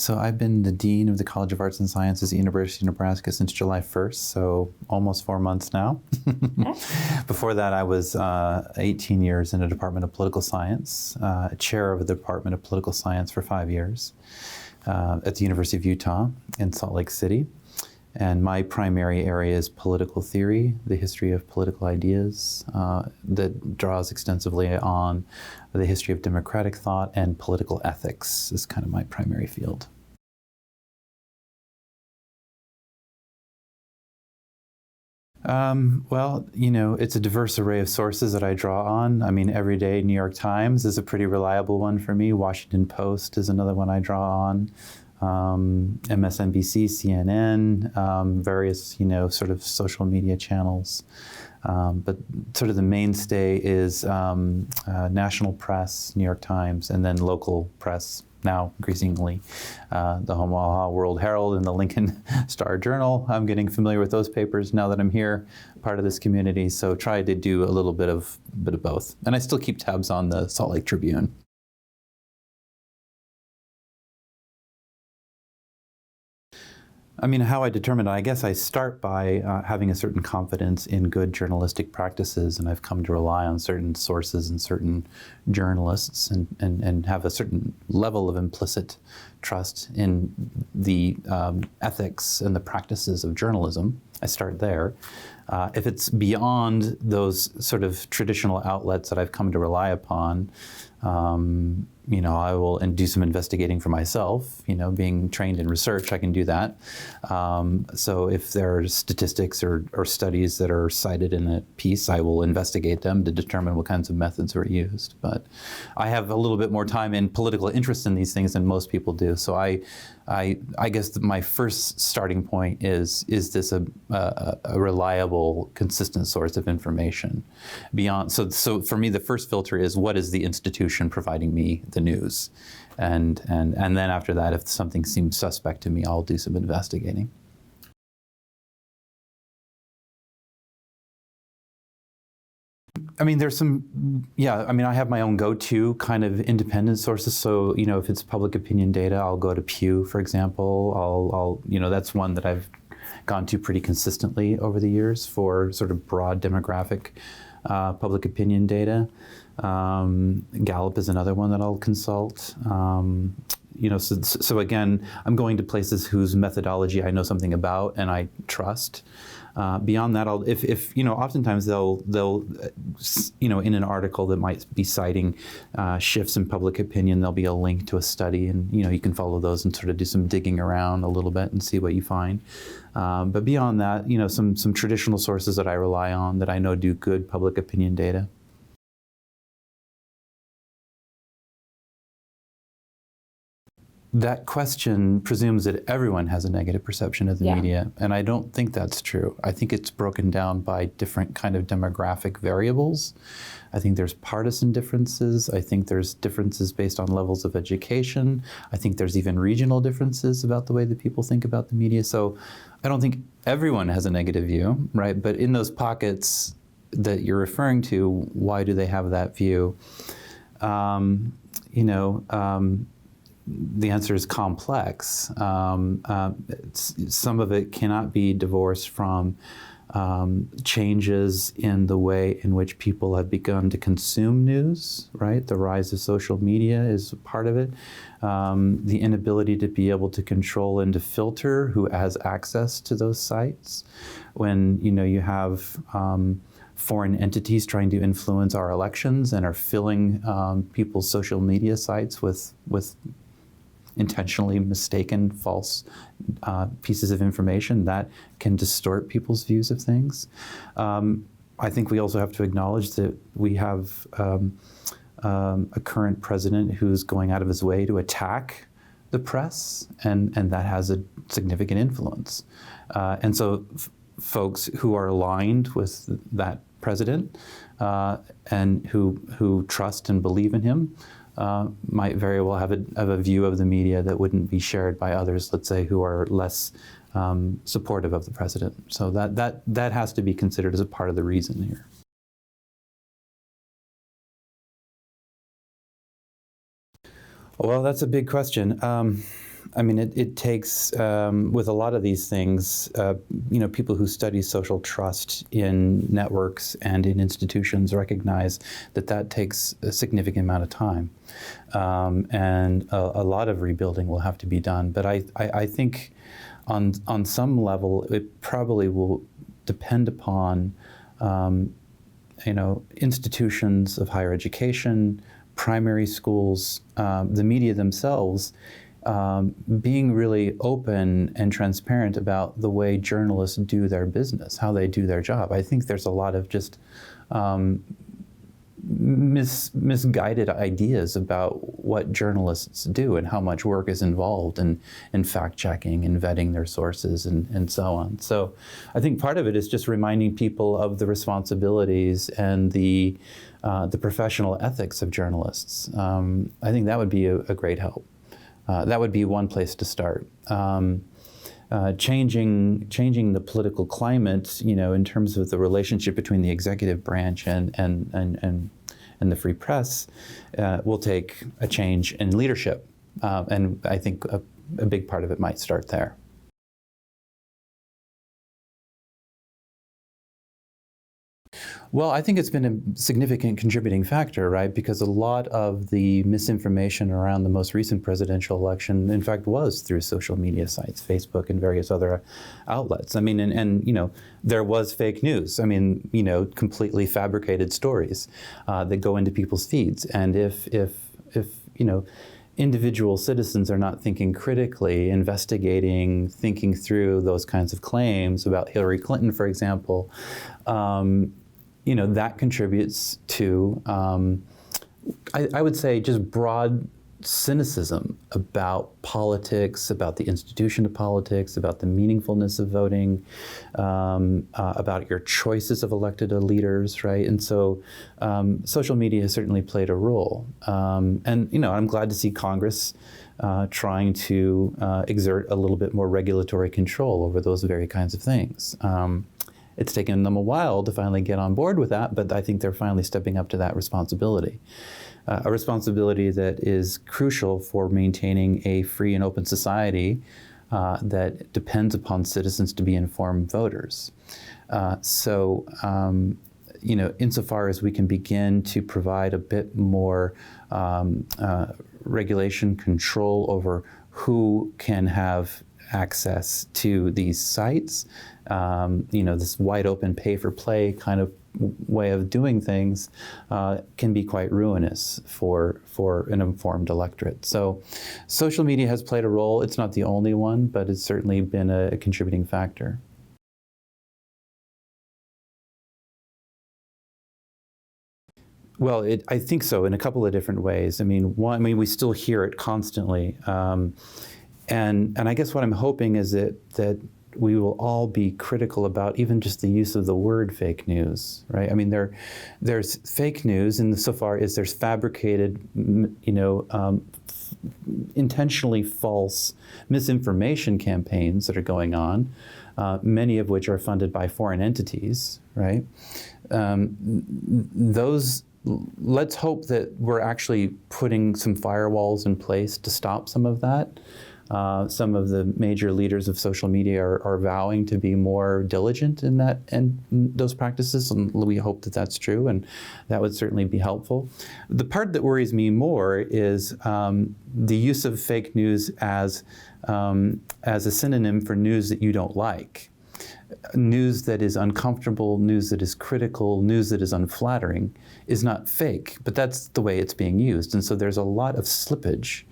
So I've been the Dean of the College of Arts and Sciences at the University of Nebraska since July 1st, so almost 4 months now. Before that, I was 18 years in the Department of Political Science, chair of the Department of Political Science for 5 years at the University of Utah in Salt Lake City. And my primary area is political theory, the history of political ideas, that draws extensively on the history of democratic thought, and political ethics is kind of my primary field. Well, you know, it's a diverse array of sources that I draw on. I mean, every day New York Times is a pretty reliable one for me. Washington Post is another one I draw on. MSNBC, CNN, various, you know, sort of social media channels. But sort of the mainstay is national press, New York Times, and then local press, now increasingly the Omaha World Herald and the Lincoln Star Journal. I'm getting familiar with those papers now that I'm here, part of this community, so try to do a little bit of both. And I still keep tabs on the Salt Lake Tribune. I mean, how I determine it, I guess I start by having a certain confidence in good journalistic practices, and I've come to rely on certain sources and certain journalists and have a certain level of implicit trust in the ethics and the practices of journalism. I start there. If it's beyond those sort of traditional outlets that I've come to rely upon, you know, I will do some investigating for myself. You know, being trained in research, I can do that. So if there are statistics or studies that are cited in a piece, I will investigate them to determine what kinds of methods are used. But I have a little bit more time and political interest in these things than most people do. So I guess my first starting point is this a reliable, consistent source of information? Beyond, so for me, the first filter is, what is the institution providing me the news? And then after that, if something seems suspect to me, I'll do some investigating. I mean, there's some, yeah, I mean, I have my own go-to kind of independent sources. So, you know, if it's public opinion data, I'll go to Pew, for example. I'll you know, that's one that I've gone to pretty consistently over the years for sort of broad demographic public opinion data. Gallup is another one that I'll consult. You know, so again, I'm going to places whose methodology I know something about and I trust. Beyond that, if you know, oftentimes they'll you know, in an article that might be citing shifts in public opinion, there'll be a link to a study, and you know, you can follow those and sort of do some digging around a little bit and see what you find. But beyond that, you know, some traditional sources that I rely on that I know do good public opinion data. That question presumes that everyone has a negative perception of the media, and I don't think that's true. I think it's broken down by different kind of demographic variables. I think there's partisan differences. I think there's differences based on levels of education. I think there's even regional differences about the way that people think about the media. So I don't think everyone has a negative view, right? But in those pockets that you're referring to, why do they have that view? You know, the answer is complex. Some of it cannot be divorced from changes in the way in which people have begun to consume news, right? The rise of social media is part of it. The inability to be able to control and to filter who has access to those sites. When, you know, you have foreign entities trying to influence our elections and are filling people's social media sites with intentionally mistaken, false pieces of information that can distort people's views of things. I think we also have to acknowledge that we have a current president who's going out of his way to attack the press, and that has a significant influence. And so folks who are aligned with that president and who trust and believe in him might very well have a view of the media that wouldn't be shared by others, let's say, who are less supportive of the president. So that has to be considered as a part of the reason here. Well, that's a big question. I mean, it takes, with a lot of these things, people who study social trust in networks and in institutions recognize that that takes a significant amount of time. And a lot of rebuilding will have to be done. But I think on some level, it probably will depend upon institutions of higher education, primary schools, the media themselves, being really open and transparent about the way journalists do their business, how they do their job. I think there's a lot of just misguided ideas about what journalists do and how much work is involved in fact-checking and vetting their sources and so on. So I think part of it is just reminding people of the responsibilities and the professional ethics of journalists. I think that would be a great help. That would be one place to start. Changing the political climate, in terms of the relationship between the executive branch and the free press, will take a change in leadership, and I think a big part of it might start there. Well, I think it's been a significant contributing factor, right? Because a lot of the misinformation around the most recent presidential election, in fact, was through social media sites, Facebook and various other outlets. I mean, and there was fake news. I mean, completely fabricated stories that go into people's feeds. And if individual citizens are not thinking critically, investigating, thinking through those kinds of claims about Hillary Clinton, for example, that contributes to, I would say, just broad cynicism about politics, about the institution of politics, about the meaningfulness of voting, about your choices of elected leaders, right? And so social media has certainly played a role. And I'm glad to see Congress trying to exert a little bit more regulatory control over those very kinds of things. It's taken them a while to finally get on board with that, but I think they're finally stepping up to that responsibility. A responsibility that is crucial for maintaining a free and open society that depends upon citizens to be informed voters. Insofar as we can begin to provide a bit more regulation control over who can have access to these sites, this wide open pay for play kind of way of doing things can be quite ruinous for an informed electorate. So social media has played a role. It's not the only one, but it's certainly been a contributing factor. Well, I think so in a couple of different ways. I mean, we still hear it constantly. And I guess what I'm hoping is that we will all be critical about even just the use of the word fake news, right? I mean, there's fake news insofar as there's fabricated, intentionally false misinformation campaigns that are going on, many of which are funded by foreign entities, right? Let's hope that we're actually putting some firewalls in place to stop some of that. Some of the major leaders of social media are vowing to be more diligent in that and those practices, and we hope that that's true, and that would certainly be helpful. The part that worries me more is the use of fake news as a synonym for news that you don't like. News that is uncomfortable, news that is critical, news that is unflattering is not fake, but that's the way it's being used. And so there's a lot of slippage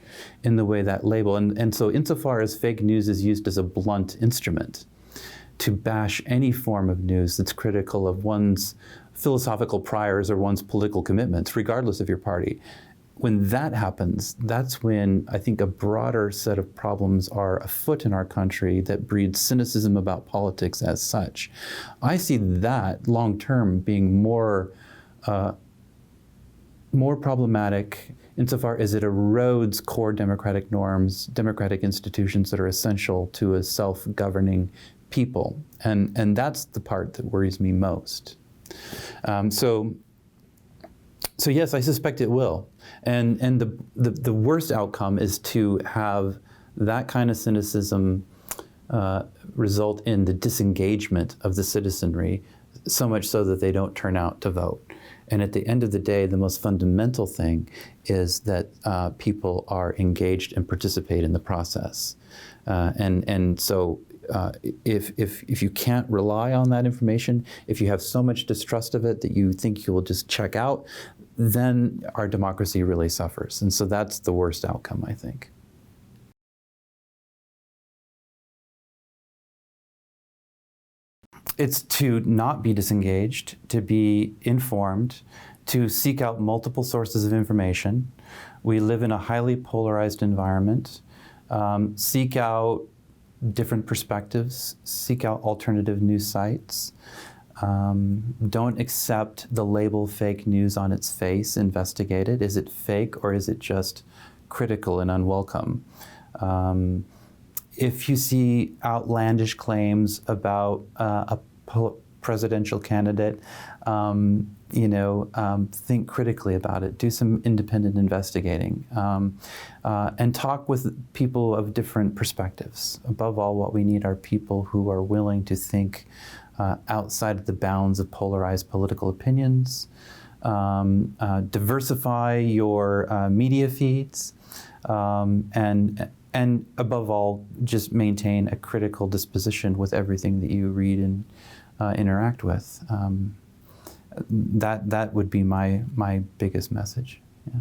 in the way that label, and so insofar as fake news is used as a blunt instrument to bash any form of news that's critical of one's philosophical priors or one's political commitments, regardless of your party, when that happens, that's when I think a broader set of problems are afoot in our country that breeds cynicism about politics as such. I see that long-term being more problematic insofar as it erodes core democratic norms, democratic institutions that are essential to a self-governing people. And that's the part that worries me most. So yes, I suspect it will. And the worst outcome is to have that kind of cynicism result in the disengagement of the citizenry, so much so that they don't turn out to vote. And at the end of the day, the most fundamental thing is that people are engaged and participate in the process. And so if you can't rely on that information, if you have so much distrust of it that you think you will just check out, then our democracy really suffers. And so that's the worst outcome, I think. It's to not be disengaged, to be informed, to seek out multiple sources of information. We live in a highly polarized environment. Seek out different perspectives, seek out alternative news sites. Don't accept the label fake news on its face, investigate it. Is it fake or is it just critical and unwelcome? If you see outlandish claims about a presidential candidate, think critically about it. Do some independent investigating, and talk with people of different perspectives. Above all, what we need are people who are willing to think outside of the bounds of polarized political opinions. Diversify your media feeds, and above all, just maintain a critical disposition with everything that you read and interact with. That would be my biggest message. Yeah.